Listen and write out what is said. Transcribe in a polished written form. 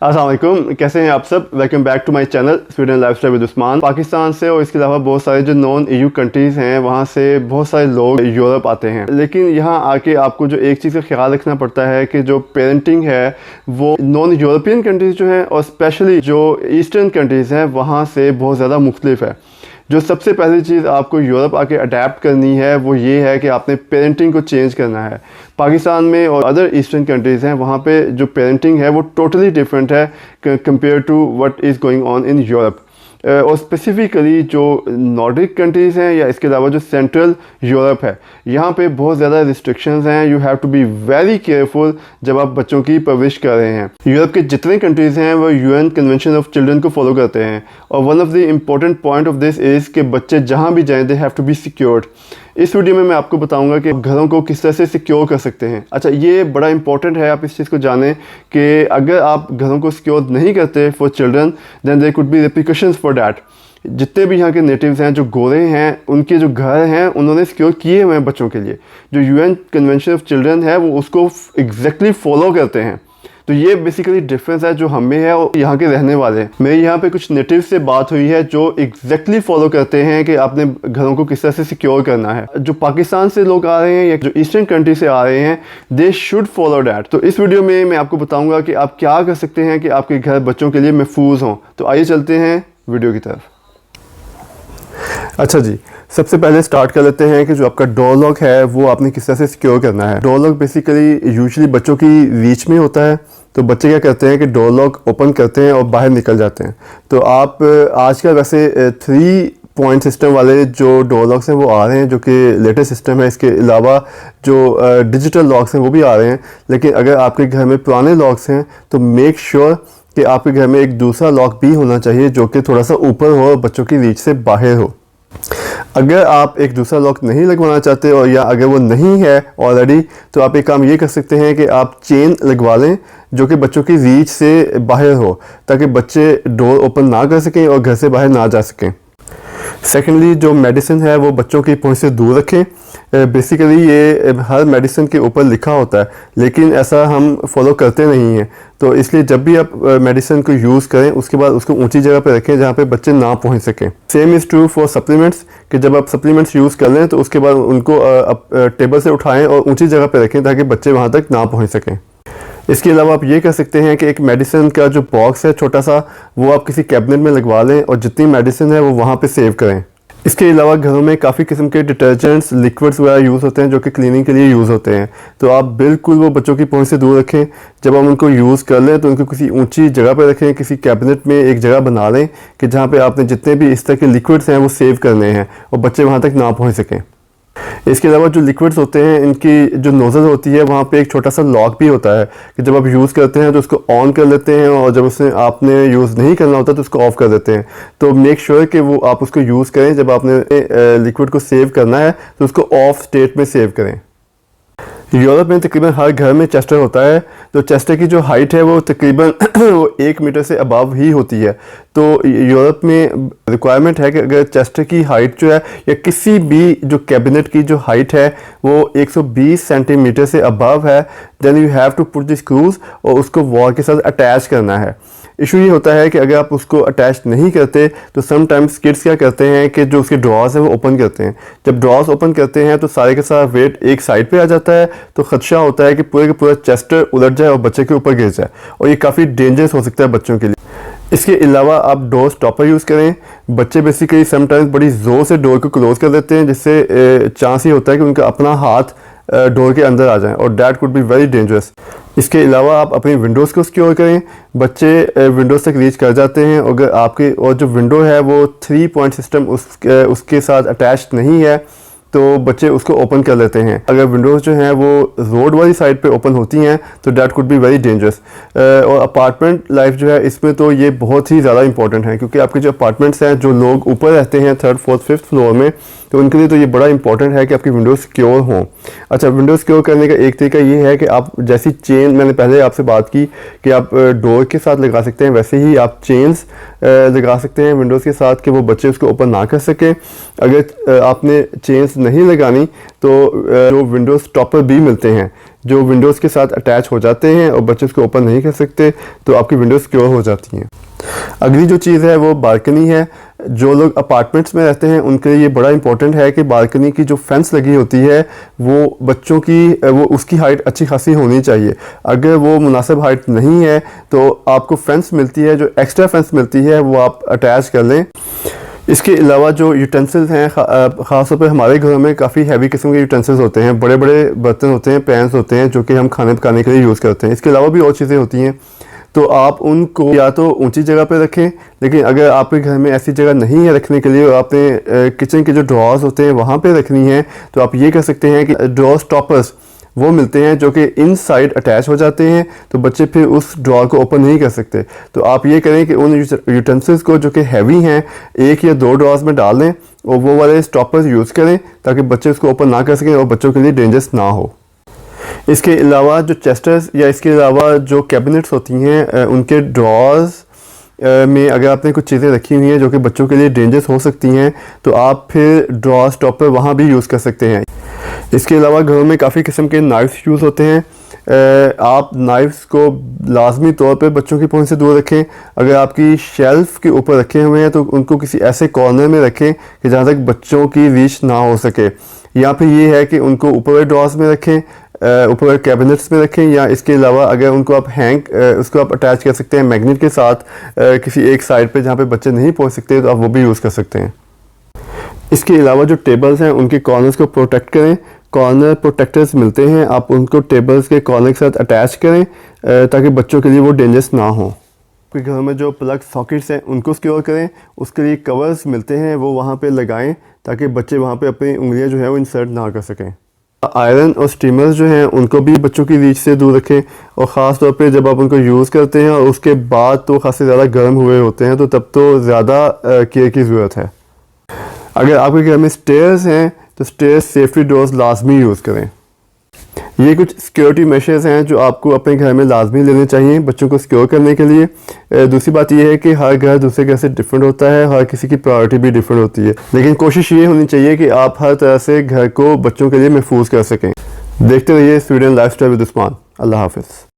अस्सलाम वालेकुम, कैसे हैं आप सब। Welcome back to my channel Sweden lifestyle with Usman. Pakistan से और इसके अलावा बहुत सारे जो नॉन EU कंट्रीज़ हैं वहाँ से बहुत सारे लोग यूरोप आते हैं, लेकिन यहाँ आके आपको जो एक चीज़ का ख्याल रखना पड़ता है कि जो पेरेंटिंग है वो नॉन यूरोपियन कंट्रीज़ जो हैं और स्पेशली जो ईस्टर्न कंट्रीज़ हैं वहाँ से बहुत ज़्यादा मुख्तलिफ है। जो सबसे पहली चीज़ आपको यूरोप आके अडेप्ट करनी है वो ये है कि आपने पेरेंटिंग को चेंज करना है। पाकिस्तान में और अदर ईस्टर्न कंट्रीज़ हैं वहाँ पे जो पेरेंटिंग है वो टोटली डिफरेंट है compare to what is going on in Europe. और स्पेसिफ़िकली जो नॉर्डिक कंट्रीज़ हैं या इसके अलावा जो सेंट्रल यूरोप है यहाँ पे बहुत ज़्यादा रिस्ट्रिक्शंस हैं। You have to be very careful जब आप बच्चों की परवरिश कर रहे हैं। यूरोप के जितने कंट्रीज़ हैं वो UN कन्वेंशन ऑफ चिल्ड्रन को फॉलो करते हैं और one of the important point of this is कि बच्चे जहाँ भी जाएँ they have to be secured. इस वीडियो में मैं आपको बताऊंगा कि घरों को किस तरह से सिक्योर कर सकते हैं। अच्छा, ये बड़ा इंपॉर्टेंट है आप इस चीज़ को जानें कि अगर आप घरों को सिक्योर नहीं करते for children then there could be repercussions for that. जितने भी यहाँ के नेटिव्स हैं जो गोरे हैं उनके जो घर हैं उन्होंने सिक्योर किए हुए हैं बच्चों के लिए। जो UN कन्वेंशन ऑफ चिल्ड्रन है वो उसको एग्जैक्टली फॉलो करते हैं। तो ये बेसिकली डिफरेंस है जो हमें है और यहाँ के रहने वाले हैं। मेरे यहाँ पे कुछ नेटिव से बात हुई है जो एग्जैक्टली फॉलो करते हैं कि आपने घरों को किस तरह से सिक्योर करना है। जो पाकिस्तान से लोग आ रहे हैं या जो ईस्टर्न कंट्री से आ रहे हैं दे शुड फॉलो डैट। तो इस वीडियो में मैं आपको बताऊँगा कि आप क्या कर सकते हैं कि आपके घर बच्चों के लिए महफूज हों। तो आइए चलते हैं वीडियो की तरफ। अच्छा जी, सबसे पहले स्टार्ट कर लेते हैं कि जो आपका डोर लॉक है वो आपने किस तरह से सिक्योर करना है। डोर लॉक बेसिकली यूजुअली बच्चों की रीच में होता है, तो बच्चे क्या करते हैं कि डोर लॉक ओपन करते हैं और बाहर निकल जाते हैं। तो आप आजकल वैसे 3 पॉइंट सिस्टम वाले जो डोर लॉक्स हैं वो आ रहे हैं जो कि लेटेस्ट सिस्टम है। इसके अलावा जो डिजिटल लॉक्स हैं वो भी आ रहे हैं, लेकिन अगर आपके घर में पुराने लॉक्स हैं तो मेक श्योर कि आपके घर में एक दूसरा लॉक भी होना चाहिए जो कि थोड़ा सा ऊपर हो और बच्चों की रीच से बाहर हो। अगर आप एक दूसरा लॉक नहीं लगवाना चाहते और या अगर वो नहीं है ऑलरेडी तो आप एक काम ये कर सकते हैं कि आप चेन लगवा लें जो कि बच्चों की रीच से बाहर हो, ताकि बच्चे डोर ओपन ना कर सकें और घर से बाहर ना जा सकें। सेकेंडली, जो मेडिसिन है वो बच्चों की पहुंच से दूर रखें। बेसिकली ये हर मेडिसिन के ऊपर लिखा होता है लेकिन ऐसा हम फॉलो करते नहीं हैं, तो इसलिए जब भी आप मेडिसिन को यूज़ करें उसके बाद उसको ऊंची जगह पे रखें जहाँ पे बच्चे ना पहुँच सकें। Same is true for supplements कि जब आप सप्लीमेंट्स यूज़ कर लें तो उसके बाद उनको टेबल से उठाएँ और ऊँची जगह पर रखें ताकि बच्चे वहाँ तक ना पहुँच सकें। इसके अलावा आप ये कर सकते हैं कि एक मेडिसिन का जो बॉक्स है छोटा सा वो आप किसी कैबिनेट में लगवा लें और जितनी मेडिसिन है वो वहाँ पे सेव करें। इसके अलावा घरों में काफ़ी किस्म के डिटर्जेंट्स लिक्विड्स वगैरह यूज़ होते हैं जो कि क्लीनिंग के लिए यूज़ होते हैं, तो आप बिल्कुल वो बच्चों की पहुंच से दूर रखें। जब हम उनको यूज़ कर लें तो उनको किसी ऊंची जगह पर रखें, किसी कैबिनेट में एक जगह बना लें कि जहाँ पे आपने जितने भी इस तरह के लिक्विड्स हैं वो सेव करने हैं और बच्चे वहाँ तक ना पहुँच सकें। इसके अलावा जो लिक्विड्स होते हैं इनकी जो नोज़ल होती है वहाँ पे एक छोटा सा लॉक भी होता है कि जब आप यूज़ करते हैं तो उसको ऑन कर लेते हैं और जब उसने आपने यूज़ नहीं करना होता तो उसको ऑफ़ कर देते हैं। तो मेक श्योर कि वो आप उसको यूज़ करें, जब आपने लिक्विड को सेव करना है तो उसको ऑफ स्टेट में सेव करें। यूरोप में तकरीबन हर घर में चेस्टर होता है, तो चेस्टर की जो हाइट है वो तकरीबन वो 1 मीटर से अबव ही होती है। तो यूरोप में रिक्वायरमेंट है कि अगर चेस्टर की हाइट जो है या किसी भी जो कैबिनेट की जो हाइट है वो 120 सेंटीमीटर से अबव है then you have to put the screws और उसको वॉल के साथ अटैच करना है। इशू ये होता है कि अगर आप उसको अटैच नहीं करते तो समटाइम्स किड्स क्या करते हैं कि जो उसके ड्रॉर्स हैं वो ओपन करते हैं। जब ड्रॉर्स ओपन करते हैं तो सारे के सारा वेट एक साइड पे आ जाता है, तो खदशा होता है कि पूरे का पूरा चेस्टर उलट जाए और बच्चे के ऊपर गिर जाए और ये काफ़ी डेंजरस हो सकता है बच्चों के लिए। इसके अलावा आप डोर स्टॉपर यूज़ करें। बच्चे बेसिकली समटाइम्स बड़ी ज़ोर से डोर को क्लोज़ कर देते हैं जिससे चांस ये होता है कि उनका अपना हाथ डोर के अंदर आ जाए और that could be very dangerous. इसके अलावा आप अपनी विंडोज़ को सिक्योर करें। बच्चे विंडोज़ तक रीच कर जाते हैं अगर आपके और जो विंडो है वो 3 पॉइंट सिस्टम उसके साथ अटैच्ड नहीं है तो बच्चे उसको ओपन कर लेते हैं। अगर विंडोज़ जो हैं वो रोड वाली साइड पे ओपन होती हैं तो that could be very dangerous. और अपार्टमेंट लाइफ जो है इसमें तो ये बहुत ही ज़्यादा इंपॉर्टेंट है क्योंकि आपके जो अपार्टमेंट्स हैं जो लोग ऊपर रहते हैं 3rd 4th 5th फ्लोर में, तो उनके लिए तो ये बड़ा इंपॉर्टेंट है कि आपकी विंडोज़ सिक्योर हों। अच्छा, विंडोज़ सिक्योर करने का एक तरीका ये है कि आप जैसी चेन मैंने पहले आपसे बात की कि आप डोर के साथ लगा सकते हैं, वैसे ही आप चेन्स लगा सकते हैं विंडोज़ के साथ कि वो बच्चे उसको ओपन ना कर सकें। अगर आपने चेन्स नहीं लगानी तो जो विंडोज़ स्टॉपर भी मिलते हैं जो विंडोज़ के साथ अटैच हो जाते हैं और बच्चे उसको ओपन नहीं कर सकते, तो आपकी विंडोज़ सिक्योर हो जाती हैं। अगली जो चीज़ है वो बालकनी है। जो लोग अपार्टमेंट्स में रहते हैं उनके लिए ये बड़ा इंपॉर्टेंट है कि बालकनी की जो फेंस लगी होती है वो बच्चों की वो उसकी हाइट अच्छी खासी होनी चाहिए। अगर वो मुनासिब हाइट नहीं है तो आपको फेंस मिलती है, जो एक्स्ट्रा फेंस मिलती है वो आप अटैच कर लें। इसके अलावा जो यूटेंसिल्स हैं, ख़ास तौर पे हमारे घरों में काफ़ी हैवी किस्म के यूटेंसिल्स होते हैं, बड़े बड़े बर्तन होते हैं, पैन्स होते हैं जो कि हम खाने पकाने के लिए यूज़ करते हैं। इसके अलावा भी और चीज़ें होती हैं, तो आप उनको या तो ऊंची जगह पे रखें, लेकिन अगर आपके घर में ऐसी जगह नहीं है रखने के लिए और आपने किचन के जो ड्रॉर्स होते हैं वहाँ पे रखनी है, तो आप ये कर सकते हैं कि ड्रॉर स्टॉपर्स वो मिलते हैं जो कि इनसाइड अटैच हो जाते हैं, तो बच्चे फिर उस ड्रॉर को ओपन नहीं कर सकते। तो आप ये करें कि उन यूटेंसिल्स को जो कि हैवी हैं 1 या 2 ड्रॉर्स में डाल दें और वो वाले स्टॉपर्स यूज़ करें ताकि बच्चे उसको ओपन ना कर सकें और बच्चों के लिए डेंजरस ना हो। इसके अलावा जो चेस्टर्स या इसके अलावा जो कैबिनेट्स होती हैं उनके ड्रॉर्स में अगर आपने कुछ चीज़ें रखी हुई हैं जो कि बच्चों के लिए डेंजरस हो सकती हैं, तो आप फिर ड्रॉर स्टॉपर वहाँ भी यूज़ कर सकते हैं। इसके अलावा घरों में काफ़ी किस्म के नाइफ्स यूज़ होते हैं। आप नाइफ्स को लाजमी तौर पे बच्चों की पहुंच से दूर रखें। अगर आपकी शेल्फ़ के ऊपर रखे हुए हैं तो उनको किसी ऐसे कॉर्नर में रखें कि जहाँ तक बच्चों की रीच ना हो सके, या फिर ये है कि उनको ऊपर वाले ड्रॉर्स में रखें, ऊपर वाले कैबिनेट्स में रखें, या इसके अलावा अगर उनको आप उसको आप अटैच कर सकते हैं मैग्नेट के साथ किसी एक साइड पे जहाँ पे बच्चे नहीं पहुँच सकते, तो आप वो भी यूज़ कर सकते हैं। इसके अलावा जो टेबल्स हैं उनके कॉर्नर्स को प्रोटेक्ट करें। कॉर्नर प्रोटेक्टर्स मिलते हैं, आप उनको टेबल्स के कॉर्नर के साथ अटैच करें ताकि बच्चों के लिए वो डेंजरस ना हो। आपके घर में जो प्लग सॉकेट्स हैं उनको सिक्योर करें, उसके लिए कवर्स मिलते हैं वो वहाँ पे लगाएं ताकि बच्चे वहाँ पे अपनी उंगलियाँ जो है वो इंसर्ट ना कर सकें। आयरन और स्टीमर्स जो हैं उनको भी बच्चों की रीच से दूर रखें, और ख़ास तौर पे जब आप उनको यूज़ करते हैं और उसके बाद तो खासे ज़्यादा गर्म हुए होते हैं, तो तब तो ज़्यादा केयर की ज़रूरत है। अगर आपके घर में स्टेयर्स हैं तो स्टेयर्स सेफ्टी डोर्स लाजमी यूज़ करें। ये कुछ सिक्योरिटी मेशर्स हैं जो आपको अपने घर में लाजमी लेने चाहिए बच्चों को सिक्योर करने के लिए। दूसरी बात यह है कि हर घर दूसरे घर से डिफरेंट होता है, हर किसी की प्रायोरिटी भी डिफरेंट होती है, लेकिन कोशिश ये होनी चाहिए कि आप हर तरह से घर को बच्चों के लिए महफूज कर सकें। देखते रहिए स्वीडन लाइफस्टाइल विद उस्मान। अल्लाह हाफिज़।